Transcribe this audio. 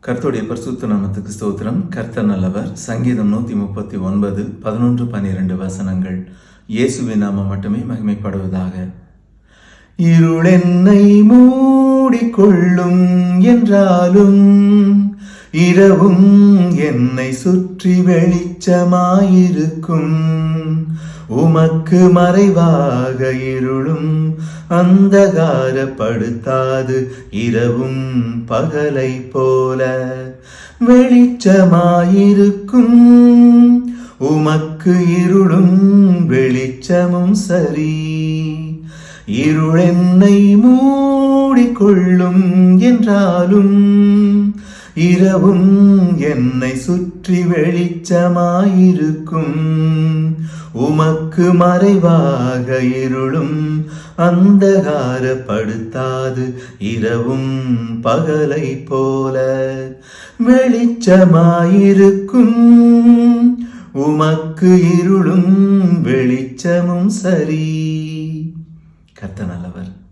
கர்த்தருடைய பரிசுத்த நாமத்துக்கு ஸ்தோத்திரம். கர்த்தர் நல்லவர். சங்கீதம் 139 11 12 வசனங்கள். இயேசுவின் நாமம் மட்டுமே மகிமைப்படுவதாக. இருளென்னை மூடிக்கொள்ளும் என்றாலும் இரவும் என்னை சுற்றி வெளிச்சமாயிருக்கும். உமக்கு மறைவாக இருளும் அந்தகாரப்படுத்தாது. இரவும் பகலை போல வெளிச்சமாயிருக்கும். உமக்கு இருளும் வெளிச்சமும் சரி. இருளென்னை மூடிக்கொள்ளும் என்றாலும் இரவும் என்னை சுற்றி வெளிச்சமாயிருக்கும். உமக்கு மறைவாக இருளும் அந்தகாரப்படுத்தாது. இரவும் பகலை போல வெளிச்சமாயிருக்கும். உமக்கு இருளும் வெளிச்சமும் சரி. கர்த்தர் நல்லவர்.